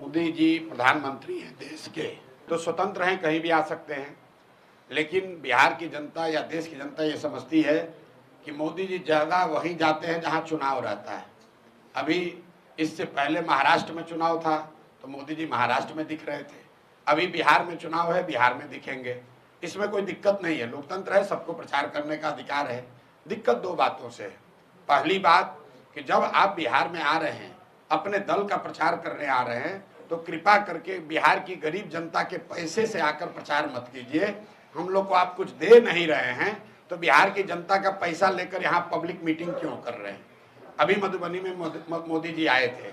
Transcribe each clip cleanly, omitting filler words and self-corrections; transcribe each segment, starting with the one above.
मोदी जी प्रधानमंत्री हैं देश के, तो स्वतंत्र हैं, कहीं भी आ सकते हैं। लेकिन बिहार की जनता या देश की जनता ये समझती है कि मोदी जी ज़्यादा वहीं जाते हैं जहां चुनाव रहता है। अभी इससे पहले महाराष्ट्र में चुनाव था तो मोदी जी महाराष्ट्र में दिख रहे थे। अभी बिहार में चुनाव है, बिहार में दिखेंगे। इसमें कोई दिक्कत नहीं है, लोकतंत्र है, सबको प्रचार करने का अधिकार है। दिक्कत दो बातों से है। पहली बात कि जब आप बिहार में आ रहे हैं, अपने दल का प्रचार करने आ रहे हैं, तो कृपा करके बिहार की गरीब जनता के पैसे से आकर प्रचार मत कीजिए। हम लोग को आप कुछ दे नहीं रहे हैं तो बिहार की जनता का पैसा लेकर यहाँ पब्लिक मीटिंग क्यों कर रहे हैं। अभी मधुबनी में मोदी जी आए थे,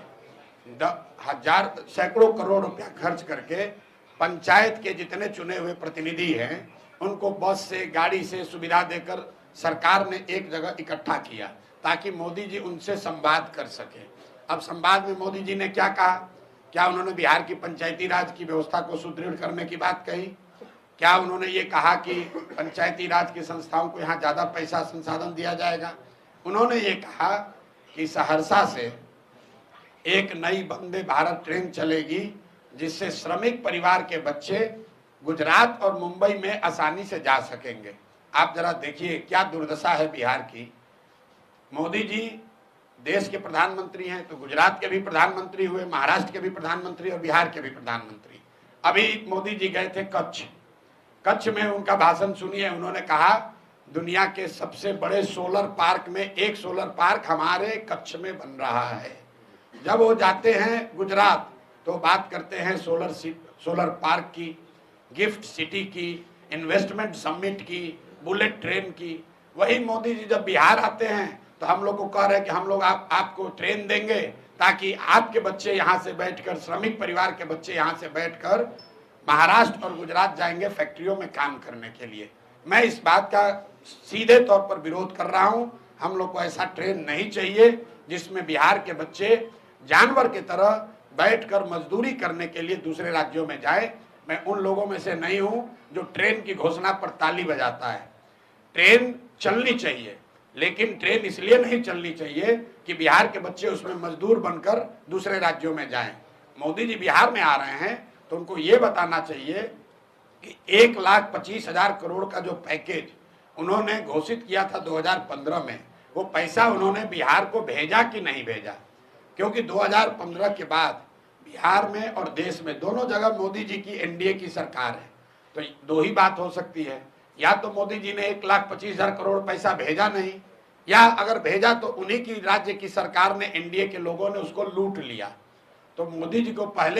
सैकड़ों करोड़ रुपया खर्च करके पंचायत के जितने चुने हुए प्रतिनिधि हैं उनको बस से, गाड़ी से सुविधा देकर सरकार ने एक जगह इकट्ठा किया ताकि मोदी जी उनसे संवाद कर सके। अब संवाद में मोदी जी ने क्या कहा? क्या उन्होंने बिहार की पंचायती राज की व्यवस्था को सुदृढ़ करने की बात कही? क्या उन्होंने ये कहा कि पंचायती राज की संस्थाओं को यहाँ ज्यादा पैसा संसाधन दिया जाएगा? उन्होंने ये कहा कि सहरसा से एक नई वंदे भारत ट्रेन चलेगी जिससे श्रमिक परिवार के बच्चे गुजरात और मुंबई में आसानी से जा सकेंगे। आप जरा देखिए क्या दुर्दशा है बिहार की। मोदी जी देश के प्रधानमंत्री हैं तो गुजरात के भी प्रधानमंत्री हुए, महाराष्ट्र के भी प्रधानमंत्री और बिहार के भी प्रधानमंत्री। अभी मोदी जी गए थे कच्छ में उनका भाषण सुनिए। उन्होंने कहा दुनिया के सबसे बड़े सोलर पार्क में एक सोलर पार्क हमारे कच्छ में बन रहा है। जब वो जाते हैं गुजरात तो बात करते हैं सोलर पार्क की, गिफ्ट सिटी की, इन्वेस्टमेंट समिट की, बुलेट ट्रेन की। वही मोदी जी जब बिहार आते हैं तो हम लोग को कह रहे हैं कि हम लोग आपको ट्रेन देंगे ताकि आपके बच्चे यहाँ से बैठकर, श्रमिक परिवार के बच्चे यहाँ से बैठकर महाराष्ट्र और गुजरात जाएंगे फैक्ट्रियों में काम करने के लिए। मैं इस बात का सीधे तौर पर विरोध कर रहा हूँ। हम लोग को ऐसा ट्रेन नहीं चाहिए जिसमें बिहार के बच्चे जानवर की तरह बैठकर मजदूरी करने के लिए दूसरे राज्यों में जाए। मैं उन लोगों में से नहीं हूं जो ट्रेन की घोषणा पर ताली बजाता है। ट्रेन चलनी चाहिए, लेकिन ट्रेन इसलिए नहीं चलनी चाहिए कि बिहार के बच्चे उसमें मजदूर बनकर दूसरे राज्यों में जाएं। मोदी जी बिहार में आ रहे हैं तो उनको ये बताना चाहिए कि 1,25,000 करोड़ का जो पैकेज उन्होंने घोषित किया था 2015 में, वो पैसा उन्होंने बिहार को भेजा कि नहीं भेजा। क्योंकि 2015 के बाद बिहार में और देश में दोनों जगह मोदी जी की एनडीए की सरकार है। तो दो ही बात हो सकती है, या तो मोदी जी ने 1,25,000 करोड़ पैसा भेजा नहीं, या अगर भेजा तो उन्हीं की राज्य की सरकार ने, एनडीए के लोगों ने उसको लूट लिया। तो मोदी जी को पहले